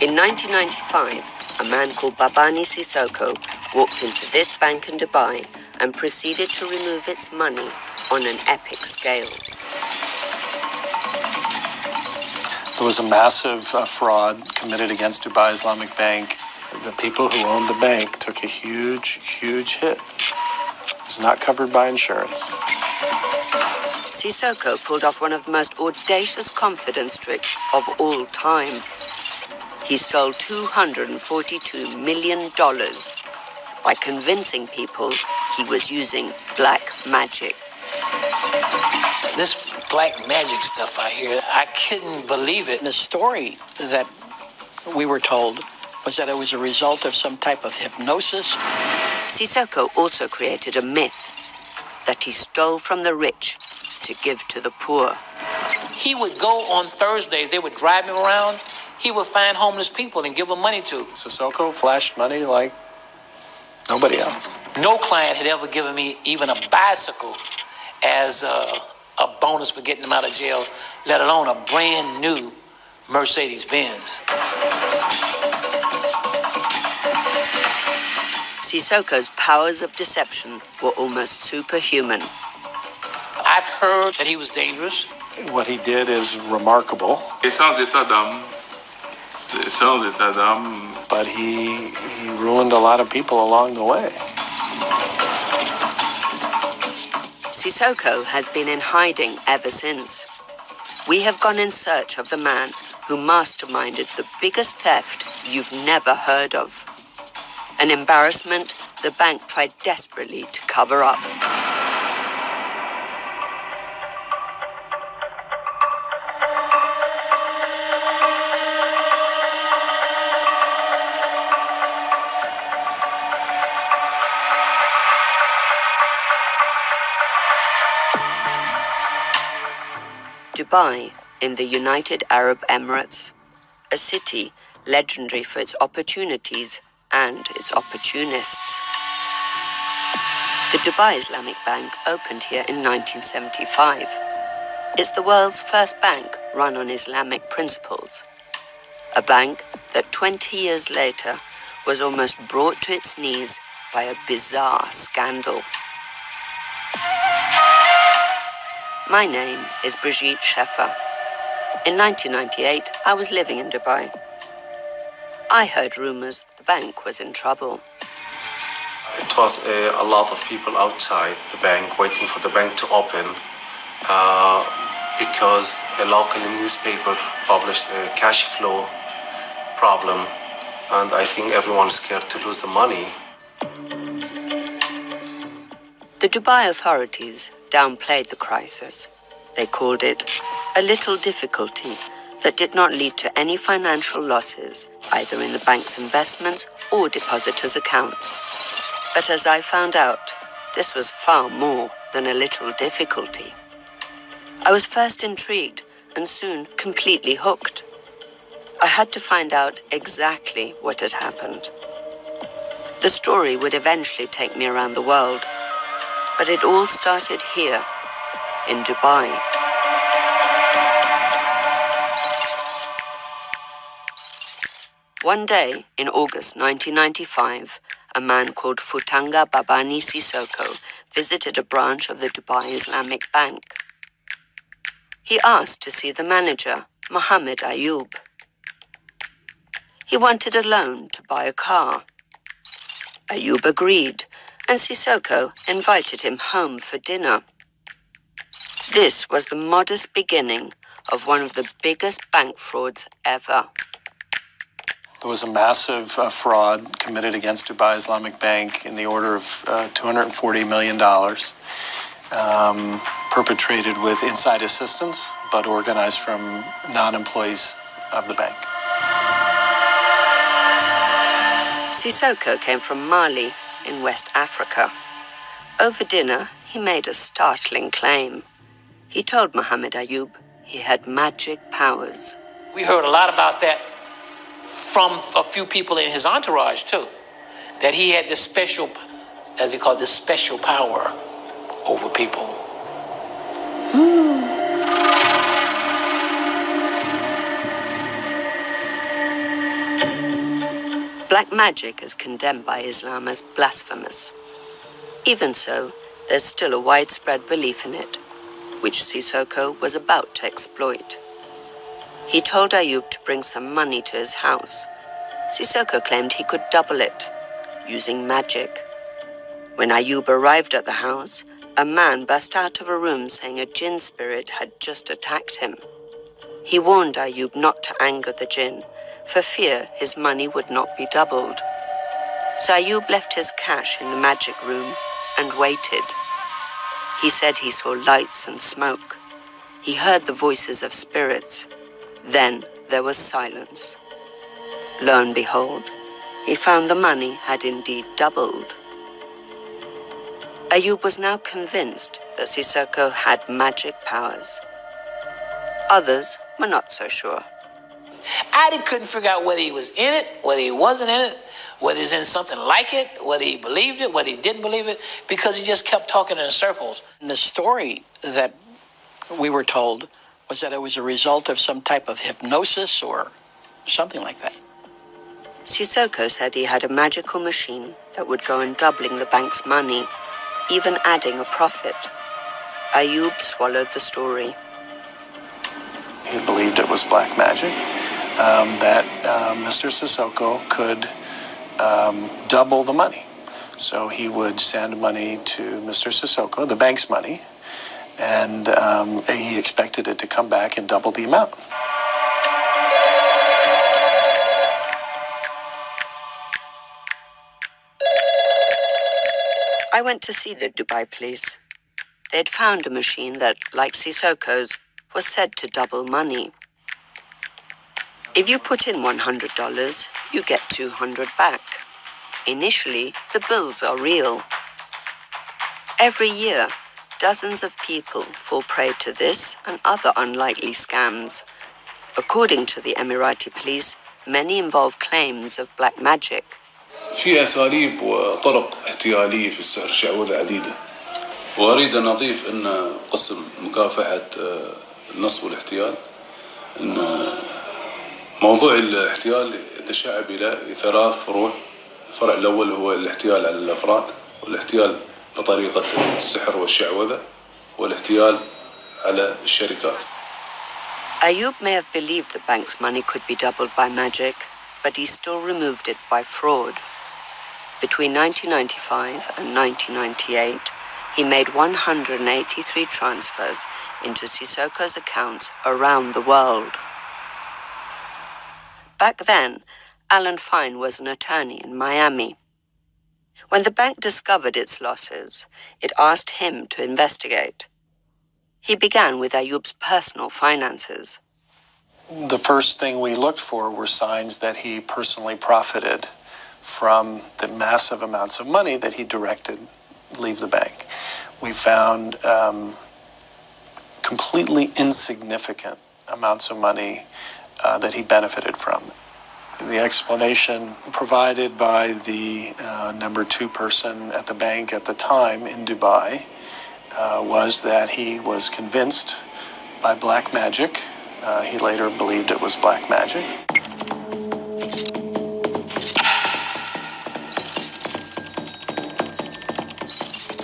In 1995, a man called Babani Sissoko walked into this bank in Dubai and proceeded to remove its money on an epic scale. There was a massive fraud committed against Dubai Islamic Bank. The people who owned the bank took a huge, huge hit. It was not covered by insurance. Sissoko pulled off one of the most audacious confidence tricks of all time. He stole $242 million by convincing people he was using black magic. This black magic stuff I hear, I couldn't believe it. The story that we were told was that it was a result of some type of hypnosis. Sissoko also created a myth that he stole from the rich to give to the poor. He would go on Thursdays, they would drive him around, he would find homeless people and give them money to. Sissoko flashed money like nobody else. No client had ever given me even a bicycle as a bonus for getting them out of jail, let alone a brand new Mercedes-Benz. Sissoko's powers of deception were almost superhuman. I've heard that he was dangerous. What he did is remarkable. But he ruined a lot of people along the way. Sissoko has been in hiding ever since. We have gone in search of the man who masterminded the biggest theft you've never heard of. An embarrassment the bank tried desperately to cover up. Dubai, in the United Arab Emirates, a city legendary for its opportunities and its opportunists. The Dubai Islamic Bank opened here in 1975. It's the world's first bank run on Islamic principles. A bank that 20 years later was almost brought to its knees by a bizarre scandal. My name is Brigitte Scheffer. In 1998, I was living in Dubai. I heard rumors the bank was in trouble. It was a lot of people outside the bank waiting for the bank to open because a local newspaper published a cash flow problem, and I think everyone's scared to lose the money. The Dubai authorities downplayed the crisis. They called it a little difficulty that did not lead to any financial losses, either in the bank's investments or depositors' accounts. But as I found out, this was far more than a little difficulty. I was first intrigued and soon completely hooked. I had to find out exactly what had happened. The story would eventually take me around the world, but it all started here, in Dubai. One day in August 1995, a man called Futanga Babani Sissoko visited a branch of the Dubai Islamic Bank. He asked to see the manager, Mohammed Ayub. He wanted a loan to buy a car. Ayub agreed, and Sissoko invited him home for dinner. This was the modest beginning of one of the biggest bank frauds ever. There was a massive fraud committed against Dubai Islamic Bank in the order of $240 million, perpetrated with inside assistance, but organized from non-employees of the bank. Sissoko came from Mali in West Africa. Over dinner, he made a startling claim. He told Mohammed Ayub he had magic powers. We heard a lot about that from a few people in his entourage, too. That he had this special, as he called it, this special power over people. Black magic is condemned by Islam as blasphemous. Even so, there's still a widespread belief in it, which Sissoko was about to exploit. He told Ayub to bring some money to his house. Sissoko claimed he could double it, using magic. When Ayub arrived at the house, a man burst out of a room saying a jinn spirit had just attacked him. He warned Ayub not to anger the jinn, for fear his money would not be doubled. So Ayub left his cash in the magic room and waited. He said he saw lights and smoke. He heard the voices of spirits. Then there was silence. Lo and behold, he found the money had indeed doubled. Ayub was now convinced that Sissoko had magic powers. Others were not so sure. I couldn't figure out whether he was in it, whether he wasn't in it, whether he was in something like it, whether he believed it, whether he didn't believe it, because he just kept talking in circles. And the story that we were told was that it was a result of some type of hypnosis or something like that. Sissoko said he had a magical machine that would go on doubling the bank's money, even adding a profit. Ayub swallowed the story. He believed it was black magic, that Mr. Sissoko could double the money. So he would send money to Mr. Sissoko, the bank's money, and he expected it to come back and double the amount. I went to see the Dubai police. They'd found a machine that, like Sissoko's, was said to double money. If you put in $100, you get $200 back. Initially, the bills are real. Every year, dozens of people fall prey to this and other unlikely scams. According to the Emirati police, many involve claims of black magic. في أساليب وطرق احتيالية في السحر الشعوذة عديدة. وأريد أن أضيف أن قسم مكافحة النصب والاحتيال أن موضوع الاحتيال يتشعب إلى 3 فروع. الفرع الأول هو الاحتيال على الأفراد، والاحتيال بطريقة السحر والشعوذة، والاحتيال على الشركات. Ayub may have believed the bank's money could be doubled by magic, but he still removed it by fraud. Between 1995 and 1998, he made 183 transfers into Sissoko's accounts around the world. Back then, Alan Fine was an attorney in Miami. When the bank discovered its losses, it asked him to investigate. He began with Ayub's personal finances. The first thing we looked for were signs that he personally profited from the massive amounts of money that he directed leave the bank. We found completely insignificant amounts of money that he benefited from. The explanation provided by the number 2 person at the bank at the time in Dubai was that he was convinced by black magic. He later believed it was black magic.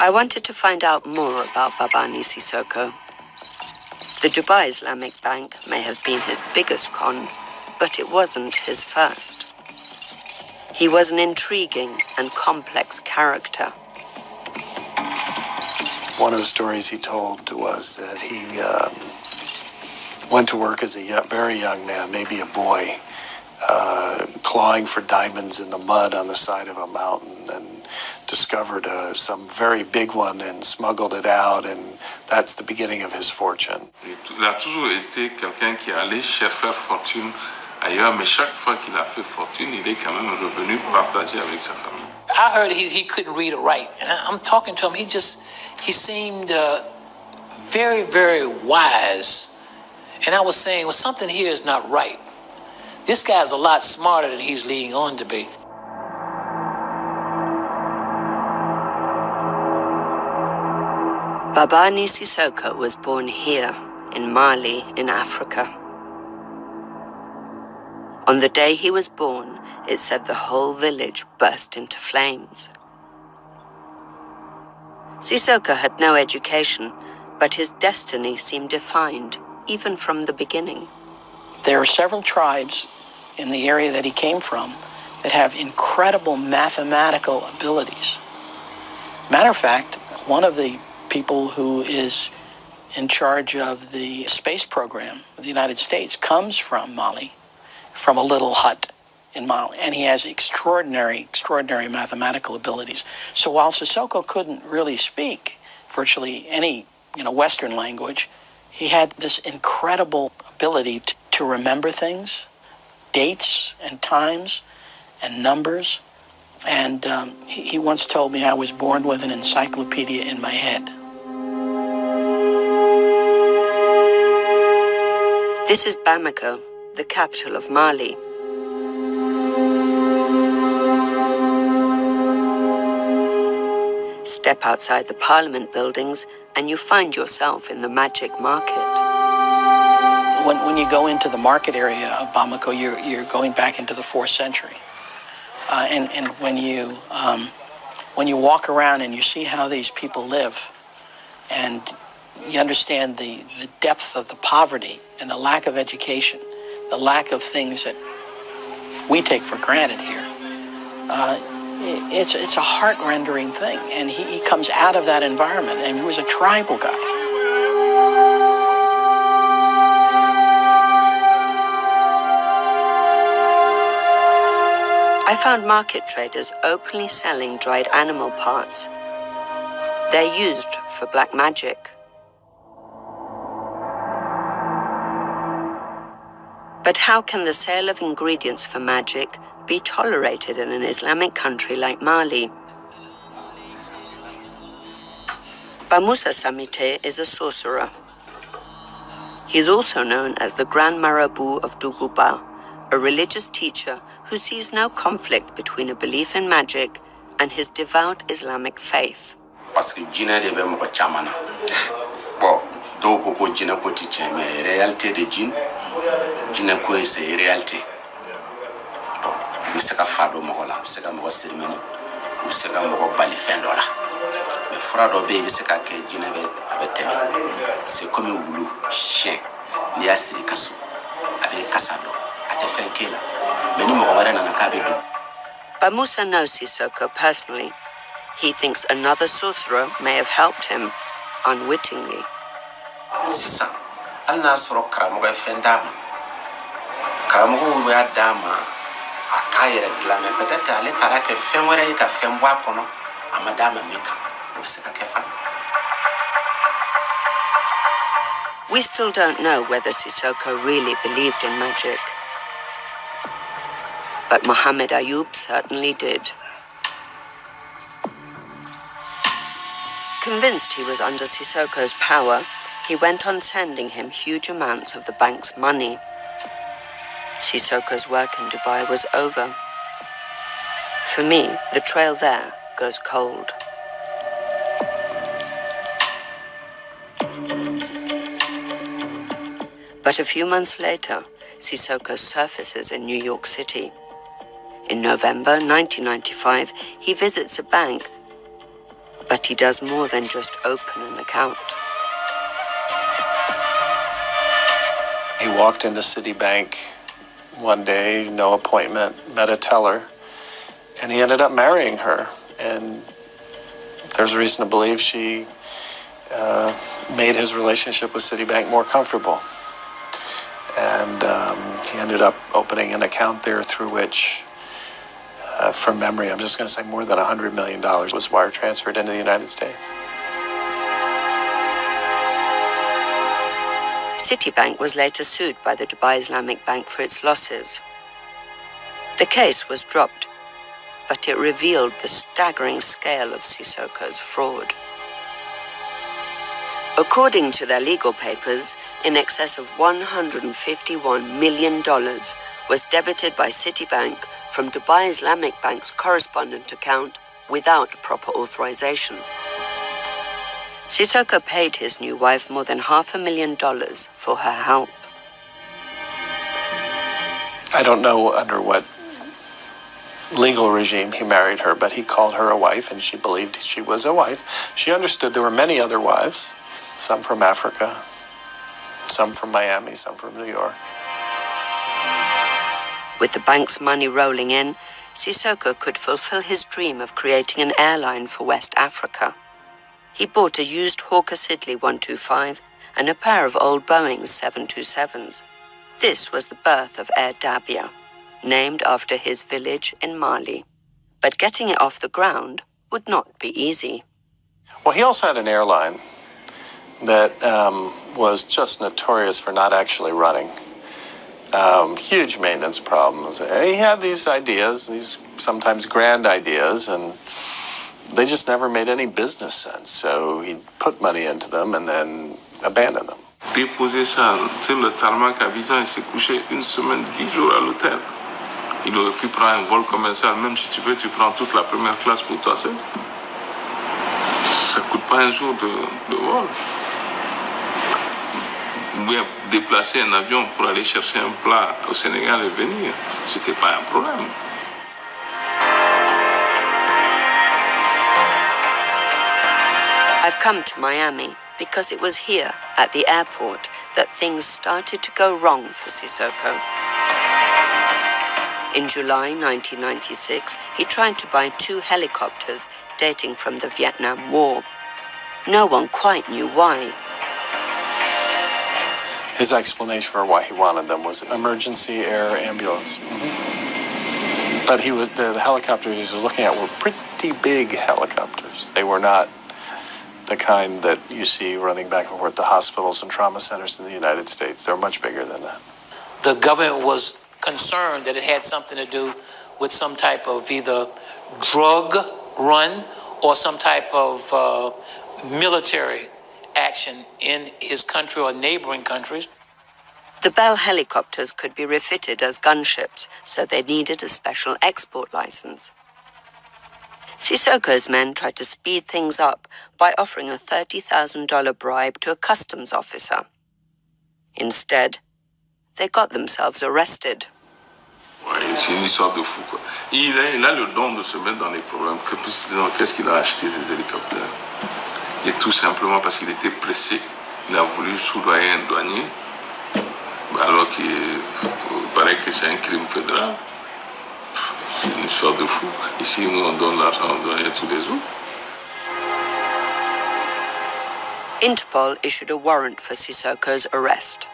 I wanted to find out more about Babani Sissoko. The Dubai Islamic Bank may have been his biggest con, but it wasn't his first. He was an intriguing and complex character. One of the stories he told was that he went to work as a very young man, maybe a boy, clawing for diamonds in the mud on the side of a mountain, and discovered some very big one and smuggled it out, and that's the beginning of his fortune. Il a toujours été quelqu'un qui allait chercher fortune ailleurs, mais chaque fois qu'il a fait fortune, il est quand même revenu partager avec sa famille. I heard he couldn't read or write, and I'm talking to him. He seemed very, very wise, and I was saying, well, something here is not right. This guy's a lot smarter than he's leading on to be. Babani Sissoko was born here, in Mali, in Africa. On the day he was born, It said the whole village burst into flames. Sissoko had no education, but his destiny seemed defined, even from the beginning. There are several tribes in the area that he came from that have incredible mathematical abilities. Matter of fact, one of the people who is in charge of the space program of the United States comes from Mali, from a little hut in Mali, and he has extraordinary mathematical abilities. So while Sissoko couldn't really speak virtually any, Western language, he had this incredible ability to remember things, dates and times and numbers. And he once told me I was born with an encyclopedia in my head. This is Bamako, the capital of Mali. Step outside the parliament buildings and you find yourself in the magic market. When you go into the market area of Bamako, you're going back into the 4th century. And when you walk around and you see how these people live, and you understand the depth of the poverty and the lack of education, the lack of things that we take for granted here, it's a heart-rendering thing. And he comes out of that environment, and he was a tribal guy. I found market traders openly selling dried animal parts. They're used for black magic. But how can the sale of ingredients for magic be tolerated in an Islamic country like Mali? Bamusa Samite is a sorcerer. He's also known as the Grand Marabout of Duguba, a religious teacher who sees no conflict between a belief in magic and his devout Islamic faith. Parce que djinna de be mo chamana. Bon, do ko djinna ko ti mais réalité de djinna ko c'est réalité. Bon, bi se ka fado mo la, se ka mo sermeni, bi se ka mo bali fendola. Mais frado be bi se ka ke djinna be abetemi. C'est comme un voulou chien, li asiri kaso. Abe kasado, ate fenkela. Bamusa knows Sissoko personally. He thinks another sorcerer may have helped him, unwittingly. Sisa, alna soro karamogo fendama. Karamogo we adama akayere glame peut-être ale tarake femwere ka femwa kono amadama meka. Obseka kefa. We still don't know whether Sissoko really believed in magic. But Mohammed Ayub certainly did. Convinced he was under Sissoko's power, he went on sending him huge amounts of the bank's money. Sissoko's work in Dubai was over. For me, the trail there goes cold. But a few months later, Sissoko surfaces in New York City. In November 1995, he visits a bank, but he does more than just open an account. He walked into Citibank one day, no appointment, met a teller, and he ended up marrying her. And there's reason to believe she made his relationship with Citibank more comfortable. And he ended up opening an account there through which, from memory, I'm just going to say more than $100 million was wire transferred into the United States. Citibank was later sued by the Dubai Islamic Bank for its losses. The case was dropped, but it revealed the staggering scale of Sissoko's fraud. According to their legal papers, in excess of $151 million was debited by Citibank from Dubai Islamic Bank's correspondent account without proper authorization. Sissoko paid his new wife more than $500,000 for her help. I don't know under what legal regime, he married her, but he called her a wife, and she believed she was a wife. She understood there were many other wives, some from Africa, some from Miami, some from New York. With the bank's money rolling in, Sissoko could fulfill his dream of creating an airline for West Africa. He bought a used Hawker Siddeley 125 and a pair of old Boeing 727s. This was the birth of Air Dabia, named after his village in Mali. But getting it off the ground would not be easy. Well, he also had an airline that was just notorious for not actually running. Huge maintenance problems. He had these ideas, these sometimes grand ideas, and they just never made any business sense. So he'd put money into them and then abandon them. Déposer ça, tu sais, le tarmac à Abidjan, il s'est couché 1 semaine, 10 jours à l'hôtel. Il aurait pu prendre un vol commercial, même si tu veux, tu prends toute la première classe pour toi seul. Ça coûte pas un jour de vol. Ou déplacer un avion pour aller chercher un plat au Sénégal et venir, c'était pas un problème. I've come to Miami because it was here, at the airport, that things started to go wrong for Sissoko. In July 1996, he tried to buy 2 helicopters dating from the Vietnam War. No one quite knew why. His explanation for why he wanted them was emergency air ambulance. But the helicopters he was looking at were pretty big helicopters. They were not the kind that you see running back and forth to hospitals and trauma centers in the United States. They're much bigger than that. The government was concerned that it had something to do with some type of either drug run or some type of military action in his country or neighboring countries. The Bell helicopters could be refitted as gunships, so they needed a special export license. Sissoko's men tried to speed things up by offering a $30,000 bribe to a customs officer. Instead, they got themselves arrested. Ouais, c'est une histoire de fou, quoi. Il a le don de se mettre dans des problèmes. Qu'est-ce qu'il a acheté des hélicoptères? Et tout simplement parce qu'il était pressé. Il a voulu soudoyer un douanier, alors qu'il paraît que c'est un crime fédéral. C'est une histoire de fou. Ici, nous, on donne l'argent aux douaniers tous les jours. Interpol issued a warrant for Sissoko's arrest.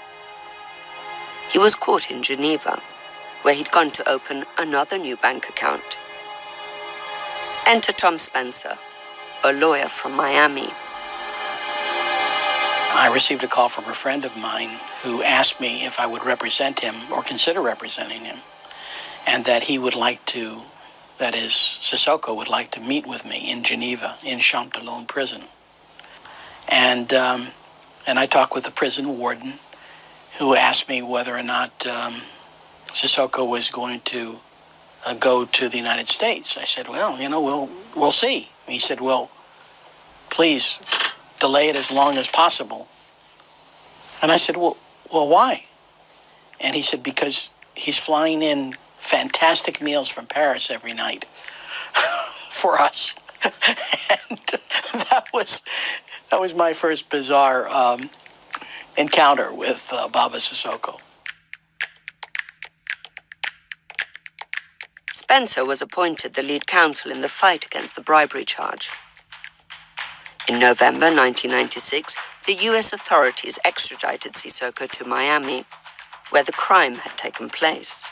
He was caught in Geneva, where he'd gone to open another new bank account. Enter Tom Spencer, a lawyer from Miami. I received a call from a friend of mine who asked me if I would represent him or consider representing him, and that he would like to, that is, Sissoko would like to meet with me in Geneva, in Champ de Lone prison. And I talked with the prison warden, who asked me whether or not Sissoko was going to go to the United States. I said, well, you know, we'll see. He said, well, please delay it as long as possible. And I said, well, why? And he said, because he's flying in fantastic meals from Paris every night for us. And that was my first bizarre encounter with Baba Sissoko. Spencer was appointed the lead counsel in the fight against the bribery charge. In November 1996, the U.S. authorities extradited Sissoko to Miami, where the crime had taken place.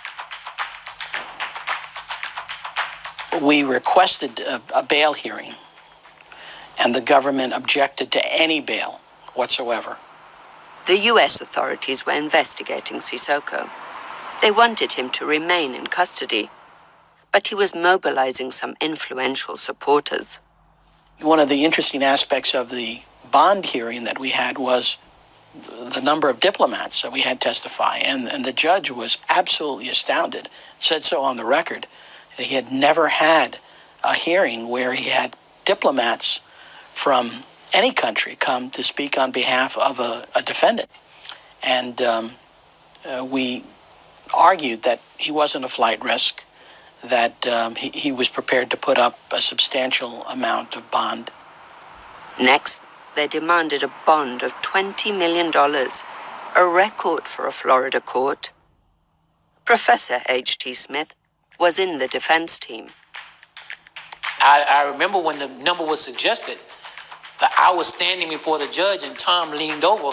We requested a bail hearing, and the government objected to any bail whatsoever. The U.S. authorities were investigating Sissoko. They wanted him to remain in custody, but he was mobilizing some influential supporters. One of the interesting aspects of the bond hearing that we had was the number of diplomats that we had testify, and the judge was absolutely astounded, said so on the record, that he had never had a hearing where he had diplomats from any country come to speak on behalf of a defendant. And we argued that he wasn't a flight risk, that he was prepared to put up a substantial amount of bond. Next, they demanded a bond of $20 million, a record for a Florida court. Professor H.T. Smith was in the defense team. I remember when the number was suggested, that I was standing before the judge and Tom leaned over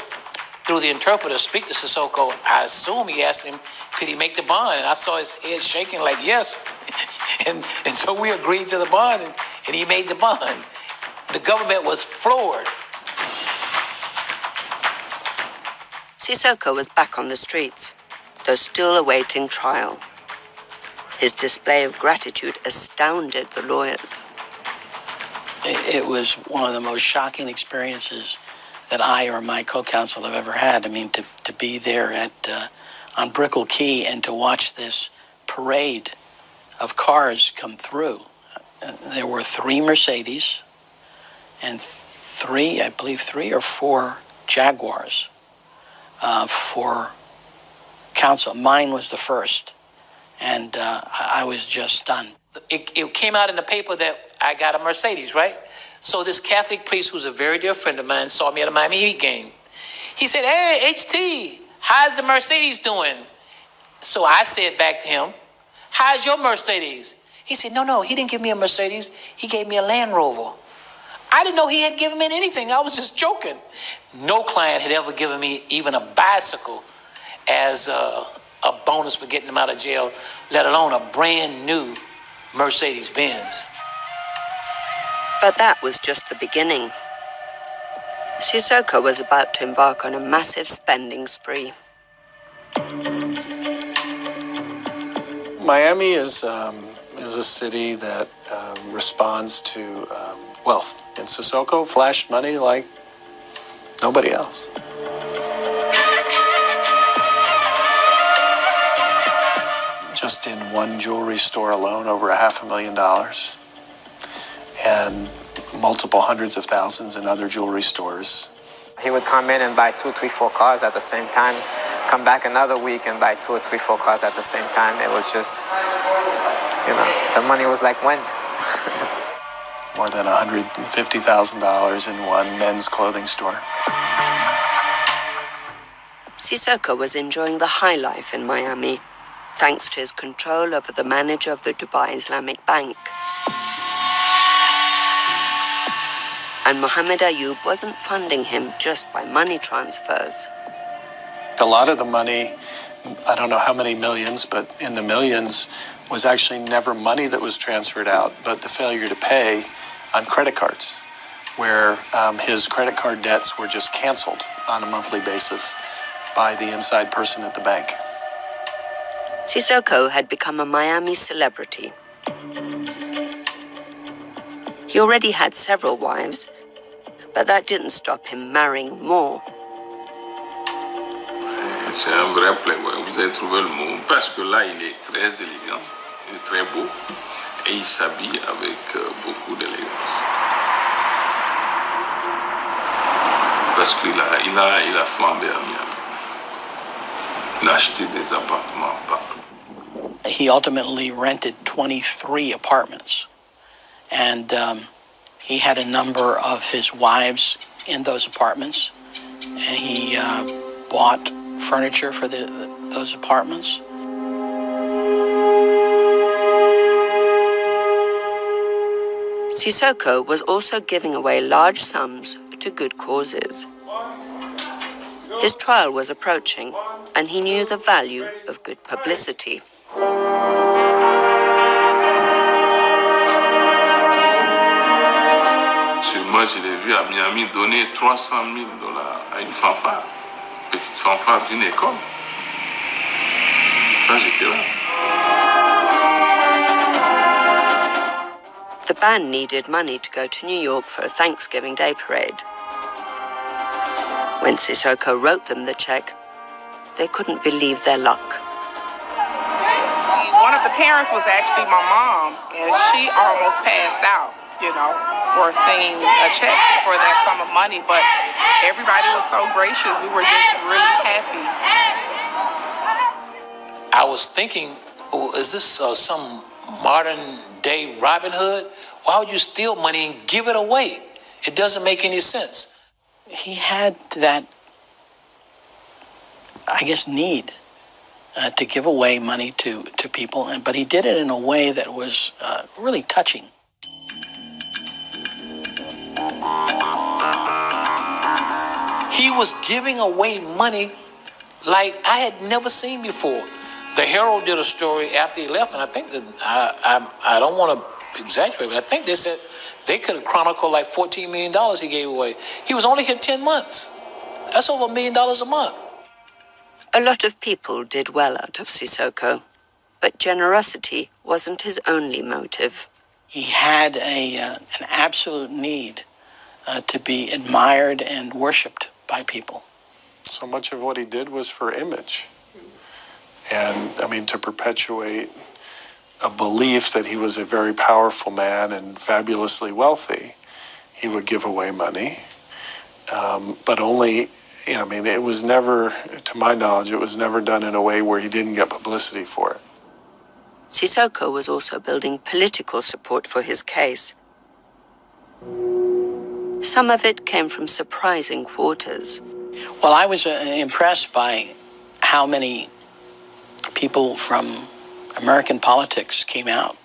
through the interpreter to speak to Sissoko. I assume he asked him, could he make the bond? And I saw his head shaking like, yes. and so we agreed to the bond, and he made the bond. The government was floored. Sissoko was back on the streets, though still awaiting trial. His display of gratitude astounded the lawyers. It was one of the most shocking experiences that I or my co-counsel have ever had. I mean, to be there on Brickell Key and to watch this parade of cars come through. There were 3 Mercedes and 3 or 4 Jaguars for counsel. Mine was the first, and I was just stunned. It came out in the paper that I got a Mercedes, right? So this Catholic priest, who's a very dear friend of mine, saw me at a Miami Heat game. He said, hey, HT, how's the Mercedes doing? So I said back to him, how's your Mercedes? He said, no, he didn't give me a Mercedes. He gave me a Land Rover. I didn't know he had given me anything. I was just joking. No client had ever given me even a bicycle as a bonus for getting him out of jail, let alone a brand new Mercedes-Benz. But that was just the beginning. Sissoko was about to embark on a massive spending spree. Miami is a city that responds to wealth. And Sissoko flashed money like nobody else. Just in one jewelry store alone, over $500,000, and multiple hundreds of thousands in other jewelry stores. He would come in and buy 2, 3, 4 cars at the same time, come back another week and buy 2 or 3, 4 cars at the same time. It was just, the money was like wind. More than $150,000 in one men's clothing store. Sissoko was enjoying the high life in Miami, thanks to his control over the manager of the Dubai Islamic Bank. And Mohammed Ayub wasn't funding him just by money transfers. A lot of the money, I don't know how many millions, but in the millions, was actually never money that was transferred out, but the failure to pay on credit cards, where his credit card debts were just canceled on a monthly basis by the inside person at the bank. Sissoko had become a Miami celebrity. He already had several wives, but that didn't stop him marrying more. C'est un vrai playboy, vous avez trouvé le mot, parce que là, il est très élégant, il est très beau, et il s'habille avec beaucoup d'élégance. Parce qu'il a flambé à Miami. Il a acheté des appartements partout. He ultimately rented 23 apartments, and he had a number of his wives in those apartments, and he bought furniture for those apartments. Sissoko was also giving away large sums to good causes. His trial was approaching, and he knew the value of good publicity. Moi, je l'ai vu à Miami donner $300,000 à une fanfare, petite fanfare d'une école. Ça, j'étais là. The band needed money to go to New York for a Thanksgiving Day parade. When Sissoko wrote them the check, they couldn't believe their luck. One of the parents was actually my mom, and she almost passed out, for seeing a check for that sum of money. But everybody was so gracious. We were just really happy. I was thinking, is this some modern day Robin Hood? Why would you steal money and give it away? It doesn't make any sense. He had that, I guess, need to give away money to people, but he did it in a way that was really touching. He was giving away money like I had never seen before. The Herald did a story after he left, and I think that I don't want to exaggerate, but I think they said they could have chronicled like $14 million he gave away. He was only here 10 months. That's over $1 million a month. A lot of people did well out of Sissoko, but generosity wasn't his only motive. He had an absolute need to be admired and worshipped by people. So much of what he did was for image. And, I mean, to perpetuate a belief that he was a very powerful man and fabulously wealthy, he would give away money. But only, I mean, it was never, to my knowledge, it was never done in a way where he didn't get publicity for it. Sissoko was also building political support for his case. Some of it came from surprising quarters. Well, I was impressed by how many people from American politics came out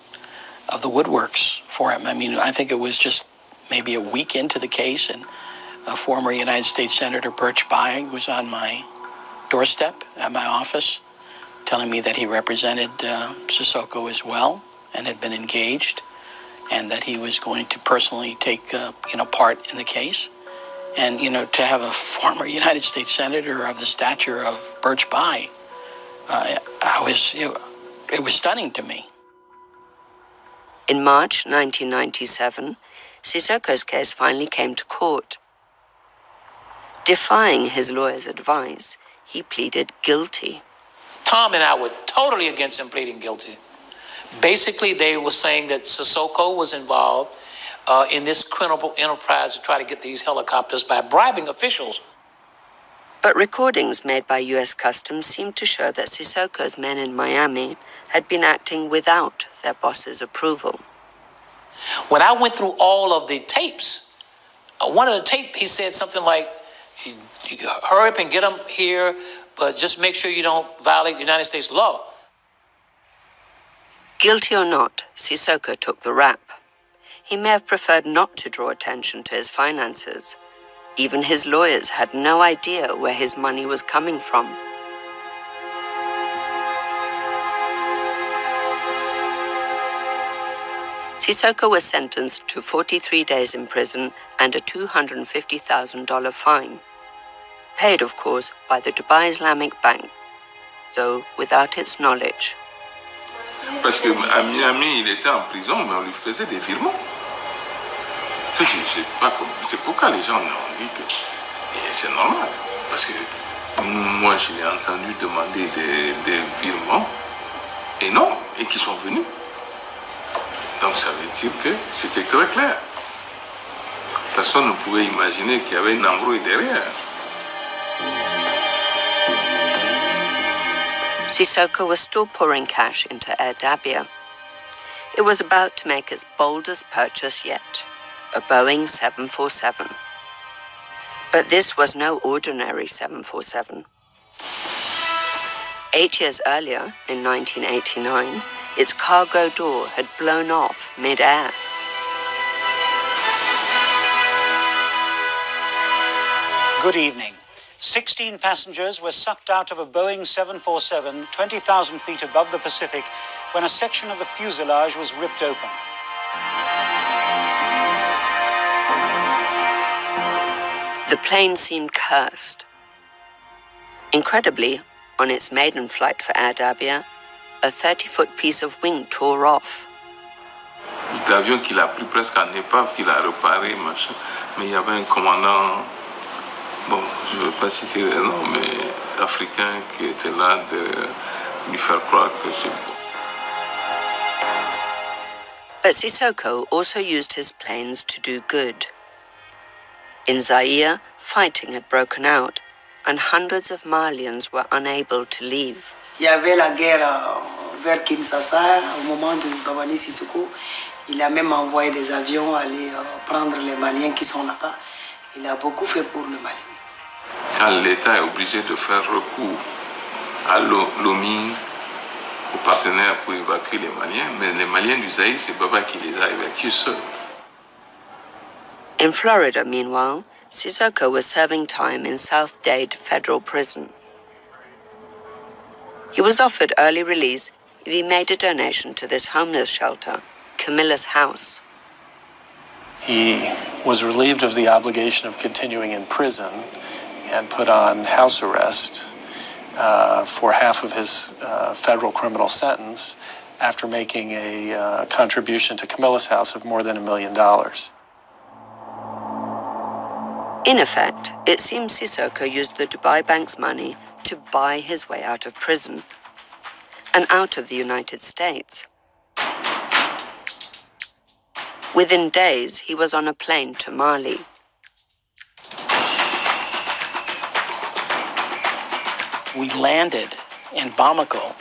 of the woodworks for him. I mean, I think it was just maybe a week into the case, and a former United States Senator Birch Bayh was on my doorstep at my office telling me that he represented Sissoko as well and had been engaged, and that he was going to personally take part in the case. And, to have a former United States Senator of the stature of Birch Bayh, it was stunning to me. In March 1997, Sissoko's case finally came to court. Defying his lawyer's advice, he pleaded guilty. Tom and I were totally against him pleading guilty. Basically, they were saying that Sissoko was involved in this criminal enterprise to try to get these helicopters by bribing officials. But recordings made by U.S. Customs seemed to show that Sissoko's men in Miami had been acting without their boss's approval. When I went through all of the tapes, one of the tapes, he said something like, hurry up and get them here, but just make sure you don't violate United States law. Guilty or not, Sissoko took the rap. He may have preferred not to draw attention to his finances. Even his lawyers had no idea where his money was coming from. Sissoko was sentenced to 43 days in prison and a $250,000 fine. Paid, of course, by the Dubai Islamic Bank, though without its knowledge. Parce qu'à Miami, il était en prison, mais on lui faisait des virements. C'est pourquoi les gens ont dit que c'est normal. Parce que moi, je l'ai entendu demander des virements, et non, et qui sont venus. Donc ça veut dire que c'était très clair. Personne ne pouvait imaginer qu'il y avait une embrouille derrière. Sissoko was still pouring cash into Air Dabia. It was about to make its boldest purchase yet, a Boeing 747. But this was no ordinary 747. 8 years earlier, in 1989, its cargo door had blown off mid-air. Good evening. 16 passengers were sucked out of a Boeing 747 20,000 feet above the Pacific when a section of the fuselage was ripped open. The plane seemed cursed. Incredibly, on its maiden flight for Air Dabia, a 30-foot piece of wing tore off. L'avion qu'il a pris presque en épave, qu'il a réparé, machin. Mais il y avait un commandant, bon, je ne vais pas citer le nom, mais africain qui était là de lui faire croire que c'est bon. But Sissoko also used his planes to do good. In Zaire, fighting had broken out, and hundreds of Malians were unable to leave. Il y avait la guerre vers Kinshasa, au moment de Babani Sissoko. Il a même envoyé des avions aller prendre les Maliens qui sont là-bas. Il a beaucoup fait pour le Mali. Quand l'État est obligé de faire recours à l'OMI, aux partenaires pour évacuer les Maliens, mais les Maliens du Zaïre, c'est Baba qui les a évacués seuls. In Florida, meanwhile, Sissoko was serving time in South Dade Federal Prison. He was offered early release if he made a donation to this homeless shelter, Camilla's House. He was relieved of the obligation of continuing in prison and put on house arrest for half of his federal criminal sentence after making a contribution to Camilla's House of more than $1 million. In effect, it seems Sissoko used the Dubai Bank's money to buy his way out of prison and out of the United States. Within days, he was on a plane to Mali. We landed in Bamako.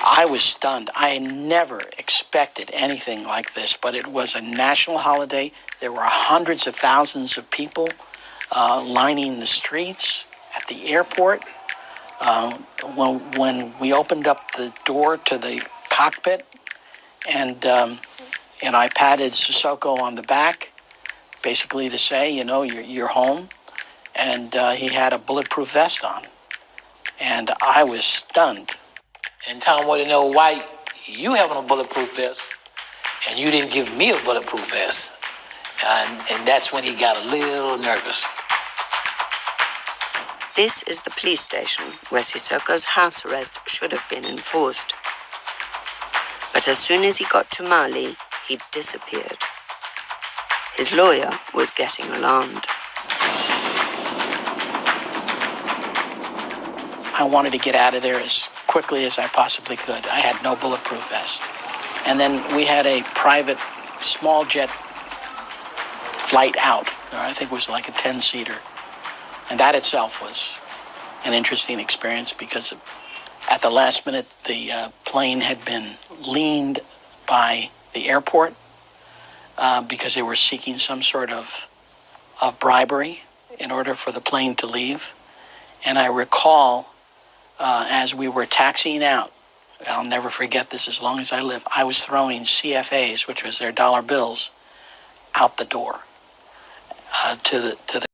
I was stunned. I never expected anything like this, but it was a national holiday. There were hundreds of thousands of people lining the streets at the airport. When we opened up the door to the cockpit, and I patted Sissoko on the back, basically to say, you know, you're home, and he had a bulletproof vest on, and I was stunned. And Tom wanted to know why you having a bulletproof vest and you didn't give me a bulletproof vest. And that's when he got a little nervous. This is the police station where Sissoko's house arrest should have been enforced. But as soon as he got to Mali, he disappeared. His lawyer was getting alarmed. I wanted to get out of there as quickly as I possibly could. I had no bulletproof vest. And then we had a private small jet flight out. I think it was like a 10-seater. And that itself was an interesting experience because at the last minute, the plane had been leaned by the airport because they were seeking some sort of bribery in order for the plane to leave. And I recall as we were taxiing out, I'll never forget this as long as I live, I was throwing CFAs, which was their dollar bills, out the door to the.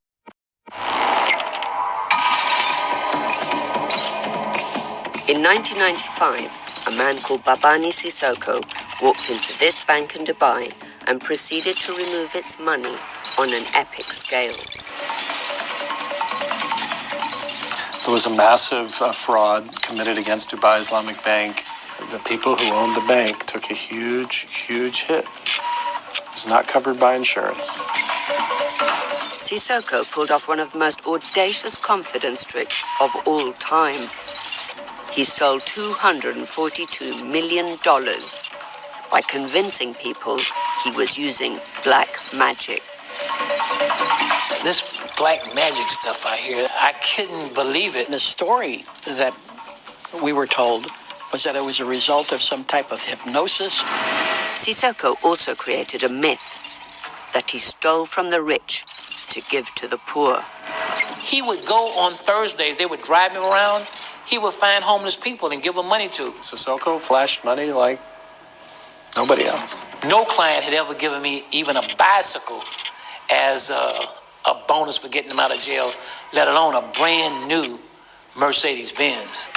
In 1995, a man called Babani Sissoko walked into this bank in Dubai and proceeded to remove its money on an epic scale. There was a massive fraud committed against Dubai Islamic Bank. The people who owned the bank took a huge, huge hit. It was not covered by insurance. Sissoko pulled off one of the most audacious confidence tricks of all time. He stole $242 million by convincing people he was using black magic. This black magic stuff I hear, I couldn't believe it. The story that we were told was that it was a result of some type of hypnosis. Sissoko also created a myth that he stole from the rich to give to the poor. He would go on Thursdays, they would drive him around, he would find homeless people and give them money to. Sissoko flashed money like nobody else. No client had ever given me even a bicycle as a bonus for getting them out of jail, let alone a brand new Mercedes-Benz.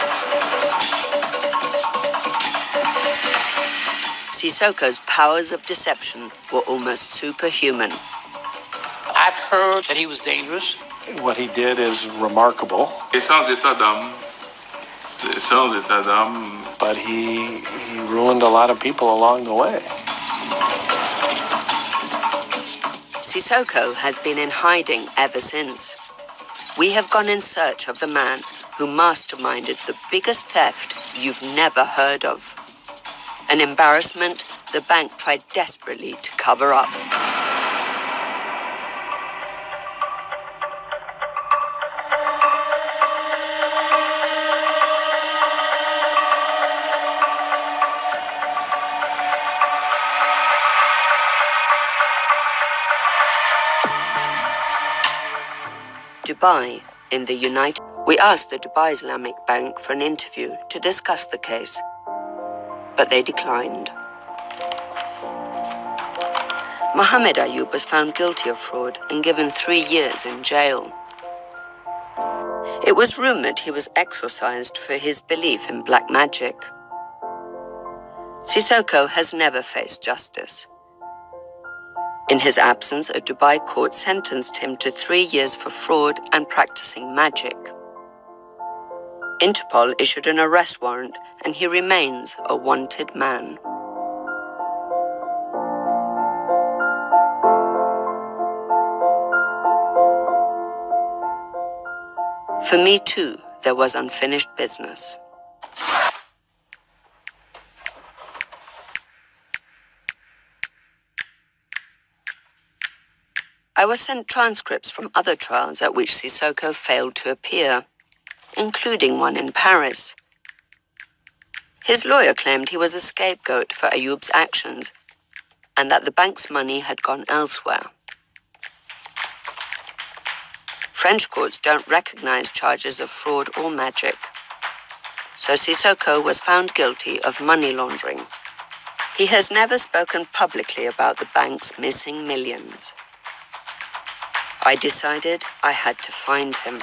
Sissoko's powers of deception were almost superhuman. I've heard that he was dangerous. What he did is remarkable. But he ruined a lot of people along the way. Sissoko has been in hiding ever since. We have gone in search of the man who masterminded the biggest theft you've never heard of. An embarrassment the bank tried desperately to cover up. Dubai, in the United. We asked the Dubai Islamic Bank for an interview to discuss the case, but they declined. Mohammed Ayub was found guilty of fraud and given 3 years in jail. It was rumored he was exorcised for his belief in black magic. Sissoko has never faced justice. In his absence, a Dubai court sentenced him to 3 years for fraud and practicing magic. Interpol issued an arrest warrant, and he remains a wanted man. For me too, there was unfinished business. I was sent transcripts from other trials at which Sissoko failed to appear, including one in Paris. His lawyer claimed he was a scapegoat for Ayub's actions and that the bank's money had gone elsewhere. French courts don't recognize charges of fraud or magic, so Sissoko was found guilty of money laundering. He has never spoken publicly about the bank's missing millions. I decided I had to find him.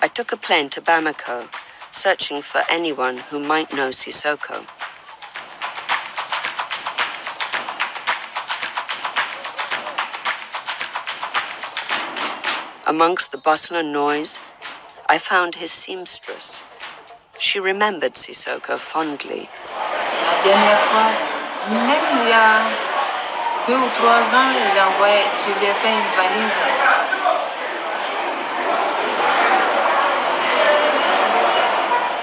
I took a plane to Bamako, searching for anyone who might know Sissoko. Amongst the bustle and noise, I found his seamstress. She remembered Sissoko fondly. La dernière fois, même il y a 2 ou 3 ans, je lui ai fait une valise.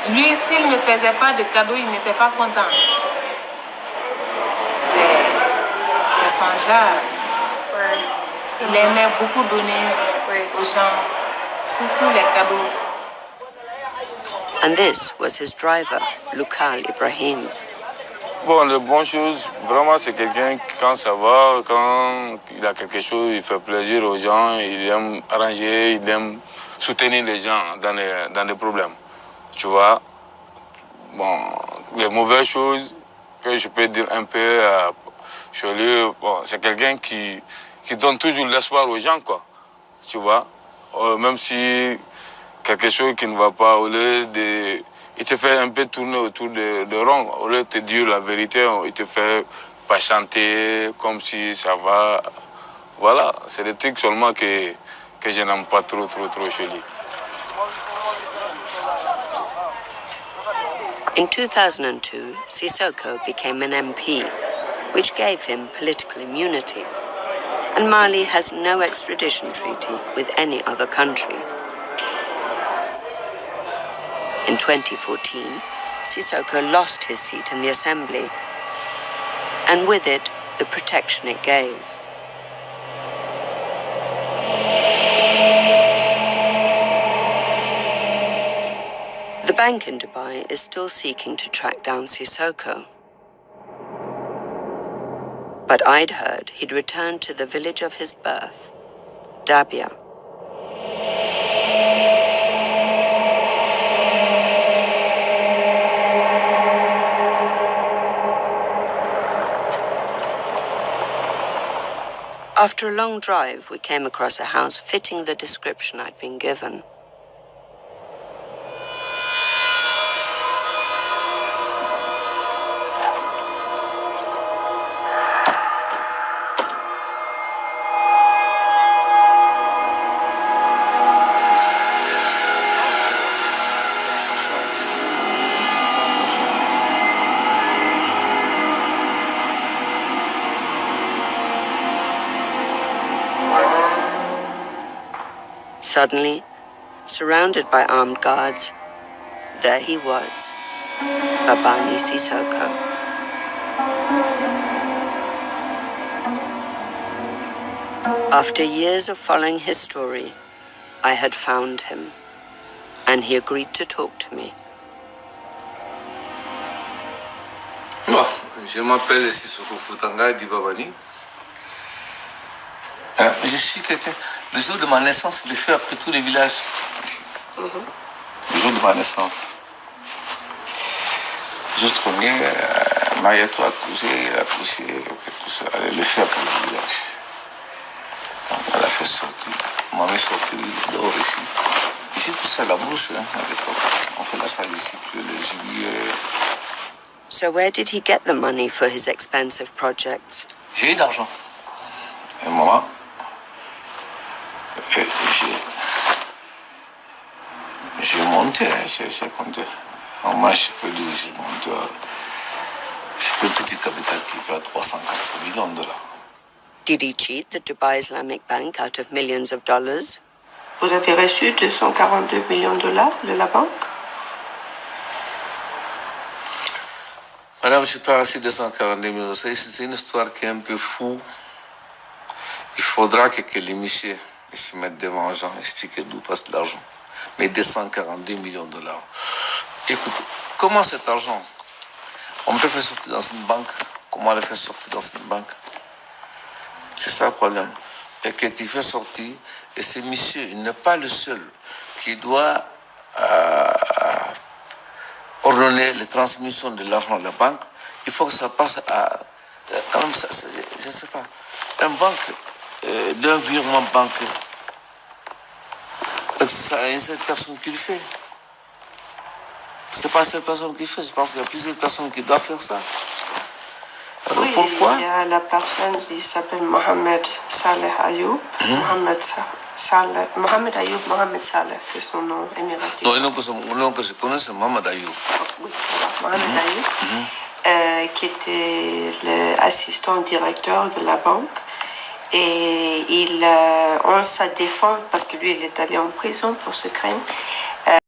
Lui, s'il ne faisait pas de cadeaux, il n'était pas content. C'est son genre. Il aimait beaucoup donner aux gens, surtout les cadeaux. And this was his driver, Lukal Ibrahim. Bon, les bonnes choses, vraiment, c'est quelqu'un qui, quand ça va, quand il a quelque chose, il fait plaisir aux gens, il aime arranger, il aime soutenir les gens dans les problèmes. Tu vois, bon, les mauvaises choses que je peux dire un peu chez lui, bon, c'est quelqu'un qui donne toujours l'espoir aux gens, quoi. Tu vois, même si quelque chose qui ne va pas, au lieu de... Il te fait un peu tourner autour de rond. Au lieu de te dire la vérité, il te fait patienter comme si ça va. Voilà, c'est des trucs seulement que je n'aime pas trop chez lui. In 2002, Sissoko became an MP, which gave him political immunity. And Mali has no extradition treaty with any other country. In 2014, Sissoko lost his seat in the assembly, and with it, the protection it gave. The bank in Dubai is still seeking to track down Sissoko. But I'd heard he'd returned to the village of his birth, Dabia. After a long drive, we came across a house fitting the description I'd been given. Suddenly, surrounded by armed guards, there he was, Babani Sissoko. After years of following his story, I had found him, and he agreed to talk to me. Bon, je m'appelle Sissoko Futanga di Babani. Je suis quelqu'un. Le jour de ma naissance, je l'ai fait après tous les villages. Le jour de ma naissance. Juste qu'on est, Mariato a accouché, tout ça. Elle l'a fait après le village. Donc, elle a fait sortir. Maman est sortie dehors ici. Ici, tout ça, la bouche, hein, à l'époque. On fait la salle ici, puis le juillet. So where did he get the money for his expensive projects? J'ai eu d'argent. Et maman, j'ai monté, j'ai compté. Moi, je peux dire, j'ai monté. J'ai fait un petit capital qui peut à 304 millions de dollars. Did he cheat the Dubai Islamic Bank out of millions of dollars? Vous avez reçu 242 millions de dollars de la banque? Madame, je suis pas reçu 242 millions. C'est une histoire qui est un peu fou. Il faudra que les messieurs se mettent devant les gens, expliquer d'où passe l'argent. Mais 242 millions de dollars. Écoute, comment cet argent, on peut faire sortir dans une banque? Comment le faire sortir dans une banque? C'est ça le problème. Et que tu fais sortir, et ce monsieur, il n'est pas le seul qui doit ordonner la transmission de l'argent à la banque. Il faut que ça passe à, quand même, ça, je ne sais pas, un banque, d'un virement bancaire. C'est une seule personne qui le fait. C'est pas une seule personne qui le fait. Je pense qu'il y a plusieurs personnes qui doivent faire ça. Alors oui, pourquoi? Il y a la personne, il s'appelle Mohamed Saleh Ayoub. Mohamed Ayoub, Mohamed Saleh, c'est son nom émiratif. Non, le nom que je connais, c'est Mohamed Ayoub. Oui, voilà, Mohamed Ayoub, qui était l'assistant directeur de la banque. Et on se défend parce que lui, il est allé en prison pour ce crime.